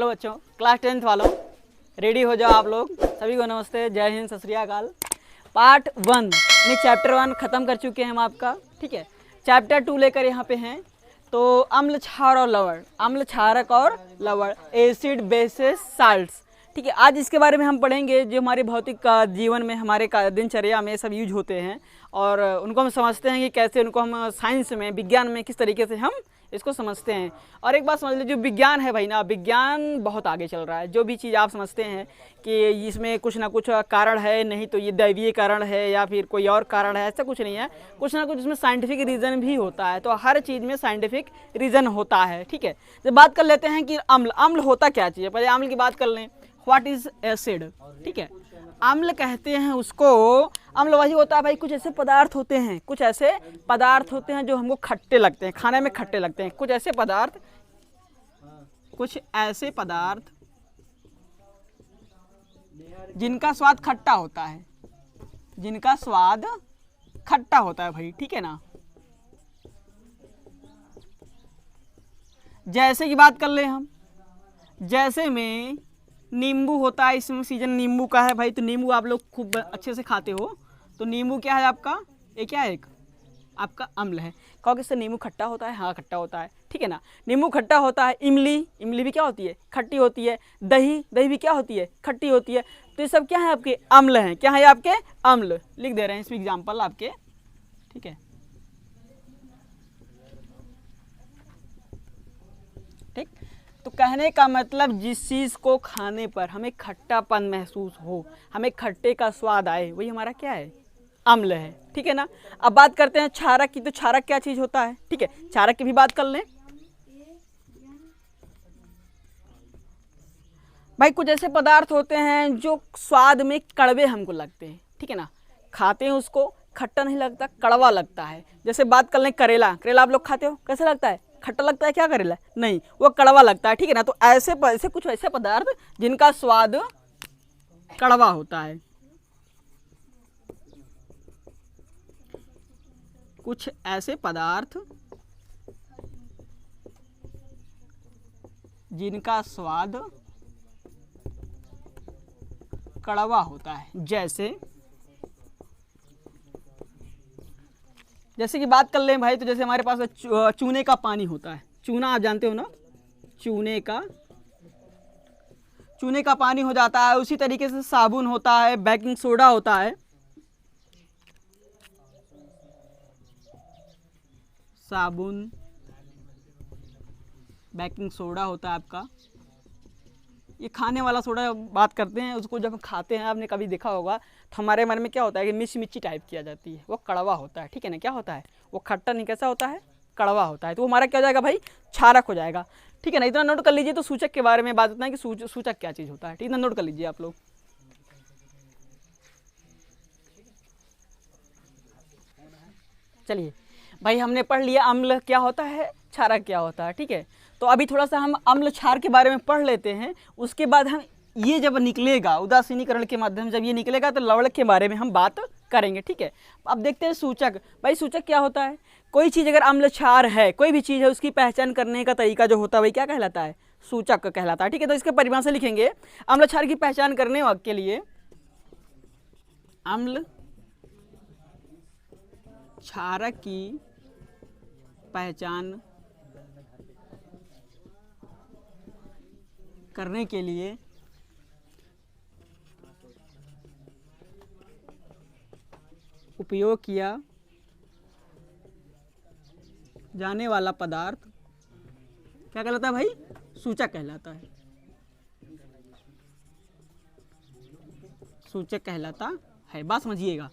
बच्चों, class 10th वालों, ready हो जाओ आप लोग। सभी को नमस्ते, जय हिंद, सत श्री अकाल। पार्ट 1 में चैप्टर 1 ख़त्म कर चुके हैं हम आपका, ठीक है। चैप्टर 2 लेकर यहाँ पे हैं। तो अम्ल क्षार और लवण, अम्ल क्षारक और लवण, एसिड बेसिस साल्ट्स, ठीक है। आज इसके बारे में हम पढ़ेंगे जो हमारे भौतिक जीवन में, हमारे दिनचर्या में सब यूज होते हैं और उनको हम समझते हैं कि कैसे उनको हम साइंस में, विज्ञान में किस तरीके से हम इसको समझते हैं। और एक बात समझ लीजिए, जो विज्ञान है भाई ना, विज्ञान बहुत आगे चल रहा है। जो भी चीज़ आप समझते हैं कि इसमें कुछ ना कुछ कारण है, नहीं तो ये दैवीय कारण है या फिर कोई और कारण है, ऐसा कुछ नहीं है। कुछ ना कुछ इसमें साइंटिफिक रीज़न भी होता है। तो हर चीज़ में साइंटिफिक रीज़न होता है, ठीक है। जब बात कर लेते हैं कि अम्ल, अम्ल होता क्या चीज़ है, पहले अम्ल की बात कर लें। व्हाट इज़ एसिड, ठीक है। अम्ल कहते हैं उसको, अम्ल वही होता है भाई, कुछ ऐसे पदार्थ होते हैं, कुछ ऐसे पदार्थ होते हैं जो हमको खट्टे लगते हैं, खाने में खट्टे लगते हैं। कुछ ऐसे पदार्थ, कुछ ऐसे पदार्थ जिनका स्वाद खट्टा होता है, जिनका स्वाद खट्टा होता है भाई, ठीक है ना। जैसे की बात कर ले हम, जैसे में नींबू होता है, इसमें सीजन नींबू का है भाई, तो नींबू आप लोग खूब अच्छे से खाते हो। तो नींबू क्या है आपका, ये क्या है, एक आपका अम्ल है। कहोगे इससे नींबू खट्टा होता है, हाँ खट्टा होता है, ठीक है ना। नींबू खट्टा होता है। इमली, इमली भी क्या होती है, खट्टी होती है। दही, दही भी क्या होती है, खट्टी होती है। तो ये सब क्या है, आपके अम्ल हैं। क्या है आपके अम्ल, लिख दे रहे हैं इसमें एग्जाम्पल आपके, ठीक है। ठीक, तो कहने का मतलब जिस चीज़ को खाने पर हमें खट्टापन महसूस हो, हमें खट्टे का स्वाद आए, वही हमारा क्या है, अम्ल है, ठीक है ना। अब बात करते हैं क्षारक की। तो क्षारक क्या चीज़ होता है, ठीक है, क्षारक की भी बात कर लें भाई। कुछ ऐसे पदार्थ होते हैं जो स्वाद में कड़वे हमको लगते हैं, ठीक है ना। खाते हैं उसको, खट्टा नहीं लगता, कड़वा लगता है। जैसे बात कर लें करेला, करेला आप लोग खाते हो, कैसे लगता है, खट्टा लगता है क्या करेला, नहीं, वो कड़वा लगता है, ठीक है ना। तो ऐसे कुछ ऐसे पदार्थ जिनका स्वाद कड़वा होता है, कुछ ऐसे पदार्थ जिनका स्वाद कड़वा होता है। जैसे कि बात कर लें भाई, तो जैसे हमारे पास चूने का पानी होता है। चूना आप जानते हो ना, चूने का पानी हो जाता है। उसी तरीके से साबुन होता है, बेकिंग सोडा होता है, साबुन, बेकिंग सोडा होता है आपका। ये खाने वाला सोडा बात करते हैं, उसको जब खाते हैं, आपने कभी देखा होगा, तो हमारे मन में क्या होता है कि मिर्ची टाइप किया जाती है, वो कड़वा होता है, ठीक है ना। क्या होता है, वो खट्टा नहीं, कैसा होता है, कड़वा होता है। तो हमारा क्या हो जाएगा भाई, क्षारक हो जाएगा, ठीक है ना। इतना नोट कर लीजिए। तो सूचक के बारे में बात होता है कि सूचक क्या चीज़ होता है, ठीक है, नोट कर लीजिए आप लोग। चलिए भाई, हमने पढ़ लिया अम्ल क्या होता है, क्षारक क्या होता है, ठीक है। तो अभी थोड़ा सा हम अम्ल क्षार के बारे में पढ़ लेते हैं। उसके बाद हम ये जब निकलेगा उदासीनीकरण के माध्यम, जब ये निकलेगा तो लवण के बारे में हम बात करेंगे, ठीक है। अब देखते हैं सूचक। भाई सूचक क्या होता है, कोई चीज़ अगर अम्ल क्षार है, कोई भी चीज़ है, उसकी पहचान करने का तरीका जो होता है वही क्या कहलाता है, सूचक कहलाता है, ठीक है। तो इसके परिभाषा लिखेंगे, अम्ल क्षार की पहचान करने के लिए अम्ल क्षारक की पहचान करने के लिए उपयोग किया जाने वाला पदार्थ क्या कहलाता है भाई, सूचक कहलाता है, सूचक कहलाता है। बात समझिएगा,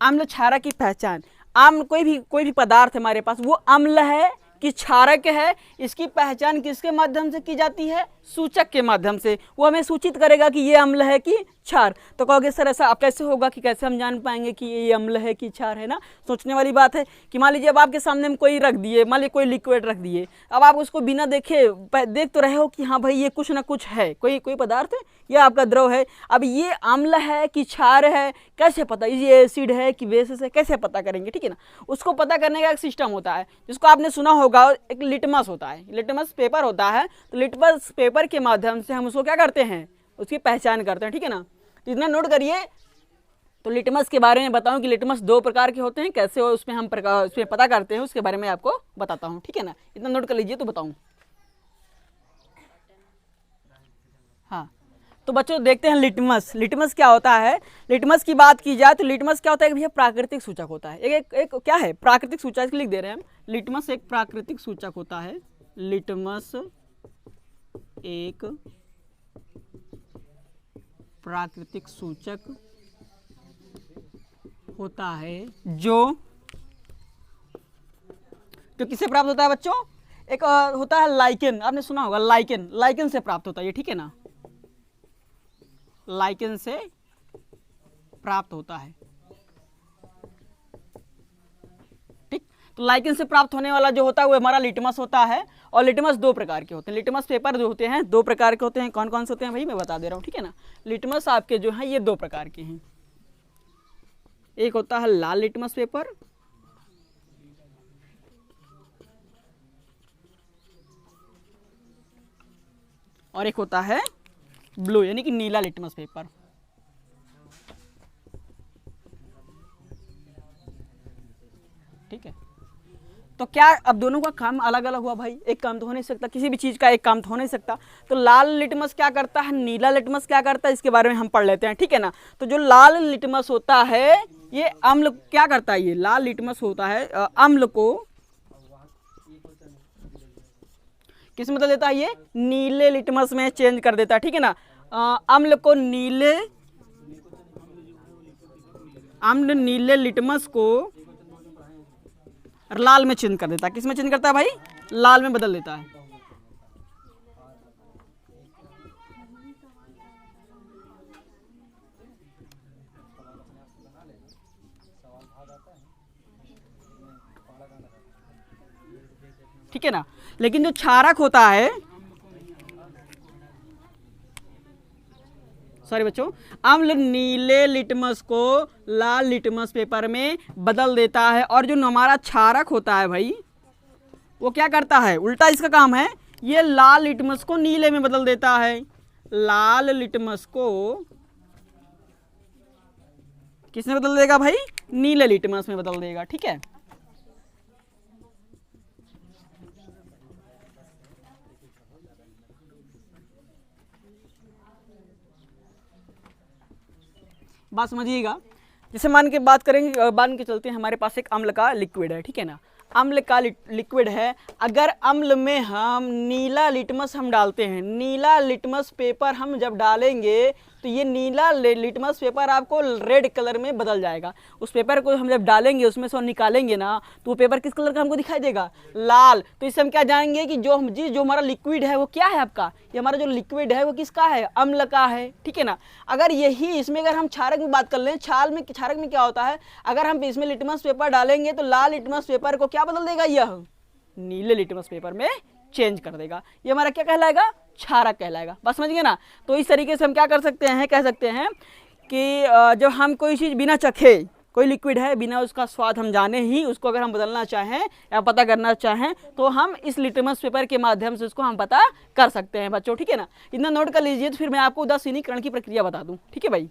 अम्ल क्षारक की पहचान, अम्ल कोई भी पदार्थ हमारे पास, वो अम्ल है कि क्षारक है, इसकी पहचान किसके माध्यम से की जाती है, सूचक के माध्यम से। वो हमें सूचित करेगा कि ये अम्ल है कि क्षार। तो कहोगे सर ऐसा अब कैसे होगा, कि कैसे हम जान पाएंगे कि ये अम्ल है कि क्षार है ना। सोचने वाली बात है कि मान लीजिए अब आपके सामने में कोई रख दिए, मान लीजिए कोई लिक्विड रख दिए, अब आप उसको बिना देखे देख तो रहे हो कि हाँ भाई ये कुछ ना कुछ है, कोई पदार्थ है, यह आपका द्रव है। अब ये अम्ल है कि क्षार है, कैसे पता, ये एसिड है कि बेसिस है, कैसे पता करेंगे, ठीक है ना। उसको पता करने का एक सिस्टम होता है जिसको आपने सुना होगा, एक लिटमस होता है, लिटमस पेपर होता है। तो लिटमस पेपर पेपर के माध्यम से हम उसको क्या करते हैं, उसकी पहचान करते हैं, ठीक है ना। तो इतना नोट करिए। तो लिटमस के बारे में बताऊं कि लिटमस 2 प्रकार के होते हैं, कैसे उसमें हम उसमें पता करते हैं उसके बारे में आपको बताता हूं, ठीक है ना। इतना नोट कर लीजिए तो बताऊं। हाँ, तो बच्चों देखते हैं लिटमस। लिटमस क्या होता है। लिटमस की बात की जाए तो लिटमस क्या होता है कि भैया प्राकृतिक सूचक होता है। एक क्या है, प्राकृतिक सूचक लिख दे रहे हैं हम। लिटमस एक प्राकृतिक सूचक होता है। लिटमस एक प्राकृतिक सूचक होता है जो किससे प्राप्त होता है बच्चों। एक होता है लाइकेन, आपने सुना होगा लाइकेन, लाइकेन से प्राप्त होता है ये, ठीक है ना। लाइकेन से प्राप्त होता है, ठीक। तो लाइकेन से प्राप्त होने वाला जो होता है वो हमारा लिटमस होता है। और लिटमस 2 प्रकार के होते हैं। लिटमस पेपर जो होते हैं 2 प्रकार के होते हैं। कौन कौन से होते हैं भाई मैं बता दे रहा हूँ, ठीक है ना। लिटमस आपके जो है ये 2 प्रकार के हैं। एक होता है लाल लिटमस पेपर, और एक होता है ब्लू यानी कि नीला लिटमस पेपर, ठीक है। तो क्या अब दोनों का काम अलग अलग हुआ भाई, एक काम तो हो नहीं सकता, किसी भी चीज का एक काम तो हो नहीं सकता। तो लाल लिटमस क्या करता है, नीला लिटमस क्या करता है, इसके बारे में हम पढ़ लेते हैं, ठीक है ना। तो जो लाल लिटमस होता है ये अम्ल क्या करता है, ये लाल लिटमस होता है अम्ल को किस में बदल देता है, ये नीले लिटमस में चेंज कर देता है, ठीक है ना। अम्ल को नीले लिटमस को लाल में चेंज कर देता है। किस में चेंज करता है भाई, लाल में बदल देता है। ठीक है ना। लेकिन जो क्षारक होता है, सॉरी बच्चों, अम्ल नीले लिटमस को लाल लिटमस पेपर में बदल देता है। और जो हमारा क्षारक होता है भाई वो क्या करता है, उल्टा इसका काम है, ये लाल लिटमस को नीले में बदल देता है। लाल लिटमस को किसमें बदल देगा भाई, नीले लिटमस में बदल देगा, ठीक है। बात समझिएगा। जैसे मान के बात करेंगे, मान के चलते हैं हमारे पास एक अम्ल का लिक्विड है, ठीक है ना। अम्ल का लिक्विड है, अगर अम्ल में हम नीला लिटमस हम डालते हैं, नीला लिटमस पेपर हम जब डालेंगे तो ये नीला लिटमस पेपर आपको रेड कलर में बदल जाएगा। उस पेपर को हम जब डालेंगे उसमें से निकालेंगे ना तो वो पेपर किस कलर का हमको दिखाई देगा, लाल। तो इससे हम क्या जानेंगे कि जो हमारा लिक्विड है वो क्या है आपका, ये हमारा जो लिक्विड है वो किसका है, अम्ल का है, ठीक है ना। अगर यही इसमें अगर हम क्षारक में बात कर लें, क्षारक में क्या होता है, अगर हम इसमें लिटमस पेपर डालेंगे तो लाल लिटमस पेपर को क्या बदल देगा, यह नीले लिटमस पेपर में चेंज कर देगा। ये हमारा क्या कहलाएगा, क्षारक कहलाएगा। बस समझिए ना। तो इस तरीके से हम क्या कर सकते हैं, कह सकते हैं कि जब हम कोई चीज़ बिना चखे, कोई लिक्विड है बिना उसका स्वाद हम जाने ही उसको अगर हम बदलना चाहें या पता करना चाहें तो हम इस लिटमस पेपर के माध्यम से उसको हम पता कर सकते हैं बच्चों, ठीक है ना। इतना नोट कर लीजिए। तो फिर मैं आपको उदासीनीकरण की प्रक्रिया बता दूं, ठीक है भाई।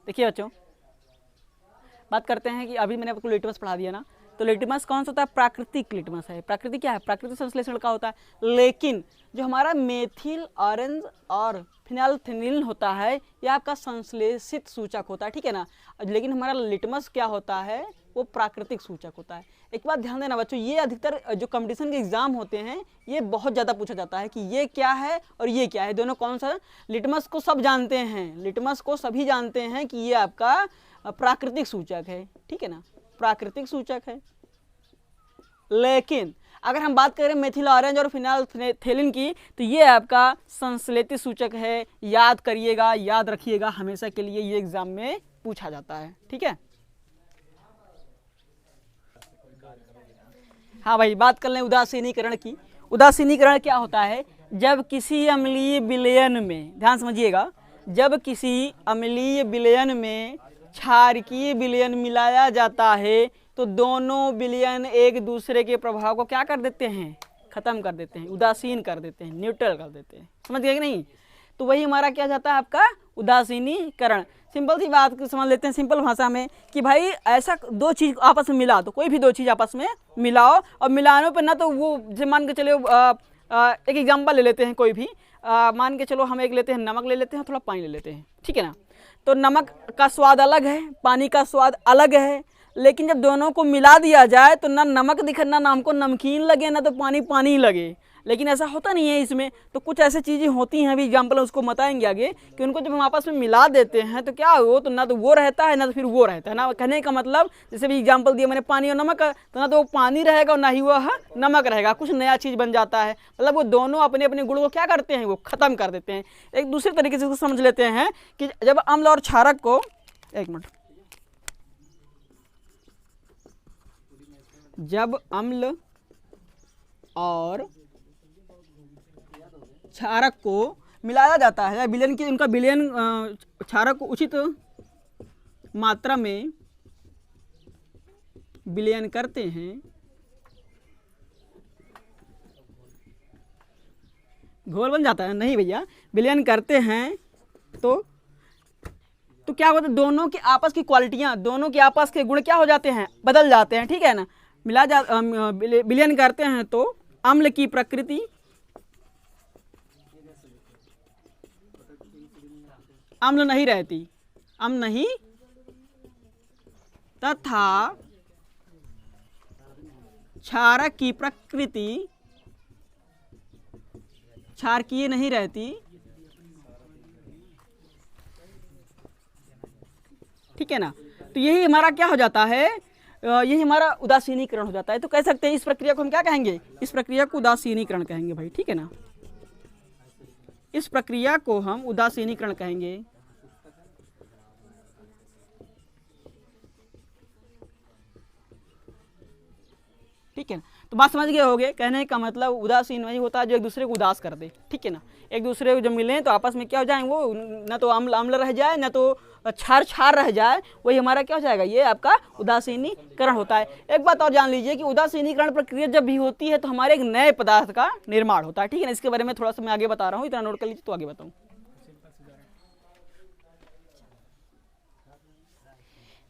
देखिए बच्चों, बात करते हैं कि अभी मैंने आपको लिटमस पढ़ा दिया ना, तो लिटमस कौन सा होता है, प्राकृतिक लिटमस है। प्राकृतिक क्या है, प्राकृतिक संश्लेषण का होता है। लेकिन जो हमारा मेथिल ऑरेंज और फिनाइलथेनिल होता है यह आपका संश्लेषित सूचक होता है, ठीक है ना। लेकिन हमारा लिटमस क्या होता है, वो प्राकृतिक सूचक होता है। एक बात ध्यान देना बच्चों, ये अधिकतर जो कंपटीशन के एग्जाम होते हैं ये बहुत ज़्यादा पूछा जाता है कि ये क्या है और ये क्या है, दोनों कौन सा। लिटमस को सब जानते हैं, लिटमस को सभी जानते हैं कि ये आपका प्राकृतिक सूचक है, ठीक है ना, प्राकृतिक सूचक है। लेकिन अगर हम बात करें मेथिल ऑरेंज और फिनाइलथेलिन की तो ये आपका संश्लेषित सूचक है। याद करिएगा, याद रखिएगा हमेशा के लिए, ये एग्जाम में पूछा जाता है, ठीक है। हाँ भाई, बात कर लें उदासीनीकरण की। उदासीनीकरण क्या होता है, जब किसी अम्लीय विलयन में, ध्यान समझिएगा, जब किसी अम्लीय विलयन में क्षारकीय विलयन मिलाया जाता है तो दोनों विलयन एक दूसरे के प्रभाव को क्या कर देते हैं, खत्म कर देते हैं, उदासीन कर देते हैं, न्यूट्रल कर देते हैं। समझ गए कि नहीं? तो वही हमारा क्या जाता है आपका उदासीनीकरण। सिंपल सी बात समझ लेते हैं सिंपल भाषा में कि भाई ऐसा दो चीज़ आपस में मिला दो, कोई भी दो चीज़ आपस में मिलाओ, और मिलाने पर ना तो वो जैसे मान के चलो एक एग्जांपल ले लेते हैं कोई भी, मान के चलो हम एक लेते हैं, नमक ले लेते हैं, थोड़ा पानी ले लेते हैं, ठीक है ना। तो नमक का स्वाद अलग है, पानी का स्वाद अलग है, लेकिन जब दोनों को मिला दिया जाए तो ना नमक दिखे, ना हमको नमकीन लगे, ना तो पानी पानी लगे। लेकिन ऐसा होता नहीं है इसमें। तो कुछ ऐसी चीज़ें होती हैं, अभी एग्जाम्पल उसको बताएंगे आगे, कि उनको जब हम आपस में मिला देते हैं तो क्या हो, तो ना तो वो रहता है ना तो फिर वो रहता है ना। कहने का मतलब जैसे भी एग्जाम्पल दिया मैंने पानी और नमक का, तो ना तो वो पानी रहेगा और ना ही वह नमक रहेगा, कुछ नया चीज़ बन जाता है। मतलब वो दोनों अपने अपने गुण को क्या करते हैं, वो ख़त्म कर देते हैं। एक दूसरे तरीके से उसको समझ लेते हैं कि जब अम्ल और क्षारक को, एक मिनट, जब अम्ल और क्षारक को मिलाया जाता है, विलयन की उनका विलयन क्षारक को उचित मात्रा में विलयन करते हैं, घोल बन जाता है, नहीं भैया, विलयन करते हैं तो क्या होता है, दोनों की आपस की क्वालिटियाँ, दोनों के आपस के गुण क्या हो जाते हैं, बदल जाते हैं, ठीक है ना। विलयन करते हैं तो अम्ल की प्रकृति अम्ल नहीं रहती, अम्ल नहीं, तथा क्षारक की प्रकृति क्षारकीय नहीं रहती, ठीक है ना। तो यही हमारा क्या हो जाता है, यही हमारा उदासीनीकरण हो जाता है। तो कह सकते हैं इस प्रक्रिया को हम क्या कहेंगे, इस प्रक्रिया को उदासीनीकरण कहेंगे भाई, ठीक है ना। इस प्रक्रिया को हम उदासीनीकरण कहेंगे। ठीक है ना। तो बात समझ गए होगे। कहने का मतलब उदासीन वही होता है जो एक दूसरे को उदास कर दे, ठीक है ना। एक दूसरे को जब मिलें तो आपस में क्या हो जाए, वो न तो अम्ल अम्ल रह जाए, न तो क्षार क्षार रह जाए, वही हमारा क्या हो जाएगा, ये आपका उदासीनीकरण होता है। एक बात और जान लीजिए कि उदासीनीकरण प्रक्रिया जब भी होती है तो हमारे एक नए पदार्थ का निर्माण होता है, ठीक है ना। इसके बारे में थोड़ा सा मैं आगे बता रहा हूँ, इतना नोट कर लीजिए तो आगे बताऊँ।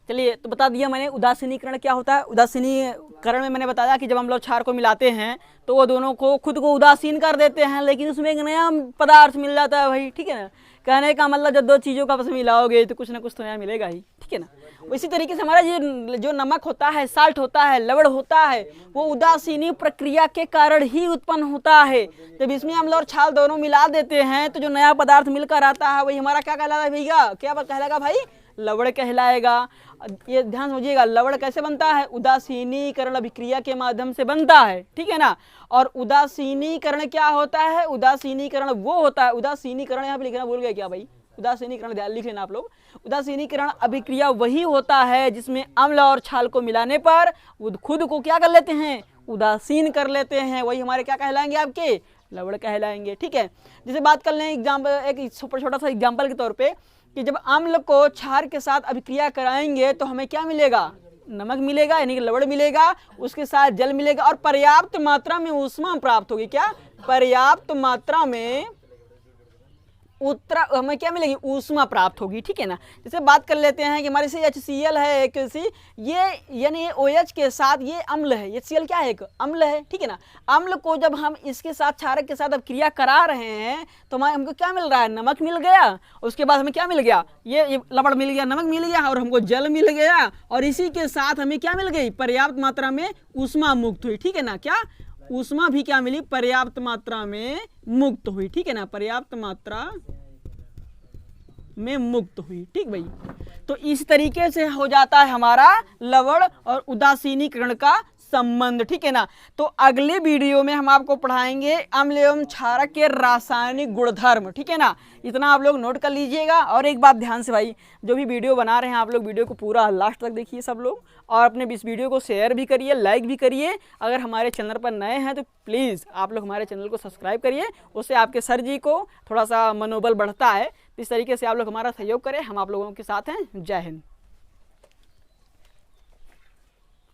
चलिए, तो बता दिया मैंने उदासीनीकरण क्या होता है। उदासीनीकरण में मैंने बताया कि जब हम लोग क्षार को मिलाते हैं तो वो दोनों को खुद को उदासीन कर देते हैं, लेकिन उसमें एक नया पदार्थ मिल जाता है भाई, ठीक है ना। कहने का मतलब जब दो चीज़ों का आपस में मिलाओगे तो कुछ ना कुछ तो नया मिलेगा ही, ठीक है ना। इसी तरीके से हमारा जो नमक होता है, साल्ट होता है, लवण होता है, वो उदासीनी प्रक्रिया के कारण ही उत्पन्न होता है। जब इसमें अम्ल और क्षार दोनों मिला देते हैं तो जो नया पदार्थ मिलकर आता है वही हमारा क्या कहलाता है भैया, क्या कहलाएगा भाई, लवण कहलाएगा। ये ध्यान समझिएगा, लवण कैसे बनता है, उदासीनीकरण अभिक्रिया के माध्यम से बनता है, ठीक है ना। और उदासीनीकरण क्या होता है, उदासीनीकरण वो होता है, उदासीनीकरण यहाँ पे लिखना भूल गए क्या भाई, उदासीनीकरण ध्यान लिख लेना आप लोग। उदासीनीकरण अभिक्रिया वही होता है जिसमें अम्ल और क्षार को मिलाने पर खुद को क्या कर लेते हैं, उदासीन कर लेते हैं, वही हमारे क्या कहलाएंगे, आपके लवण कहलाएंगे, ठीक है। जैसे बात कर लें एग्जाम्पल, एक छोटा सा एग्जाम्पल के तौर पे, कि जब अम्ल को क्षार के साथ अभिक्रिया कराएंगे तो हमें क्या मिलेगा, नमक मिलेगा, यानी कि लवण मिलेगा, उसके साथ जल मिलेगा और पर्याप्त मात्रा में ऊष्मा प्राप्त होगी। क्या, पर्याप्त मात्रा में हमें क्या मिलेगी, ऊष्मा प्राप्त होगी, ठीक है ना। जैसे बात कर लेते हैं कि हमारे से HCl है एक सी, ये यानी OH के साथ ये अम्ल है, HCl क्या है, एक अम्ल है, ठीक है ना। अम्ल को जब हम इसके साथ क्षारक के साथ अब क्रिया करा रहे हैं तो हमको क्या मिल रहा है, नमक मिल गया, उसके बाद हमें क्या मिल गया, ये लवण मिल गया, नमक मिल गया और हमको जल मिल गया, और इसी के साथ हमें क्या मिल गई, पर्याप्त मात्रा में ऊष्मा मुक्त हुई, ठीक है ना। क्या, ऊष्मा भी क्या मिली, पर्याप्त मात्रा में मुक्त हुई, ठीक है ना, पर्याप्त मात्रा में मुक्त हुई, ठीक भाई। तो इस तरीके से हो जाता है हमारा लवण और उदासीनीकरण का संबंध, ठीक है ना। तो अगले वीडियो में हम आपको पढ़ाएंगे अम्ल एवं क्षारक के रासायनिक गुणधर्म, ठीक है ना। इतना आप लोग नोट कर लीजिएगा। और एक बात ध्यान से भाई, जो भी वीडियो बना रहे हैं आप लोग वीडियो को पूरा लास्ट तक देखिए सब लोग, और अपने इस वीडियो को शेयर भी करिए, लाइक भी करिए। अगर हमारे चैनल पर नए हैं तो प्लीज़ आप लोग हमारे चैनल को सब्सक्राइब करिए, उससे आपके सर जी को थोड़ा सा मनोबल बढ़ता है। इस तरीके से आप लोग हमारा सहयोग करें, हम आप लोगों के साथ हैं। जय हिंद।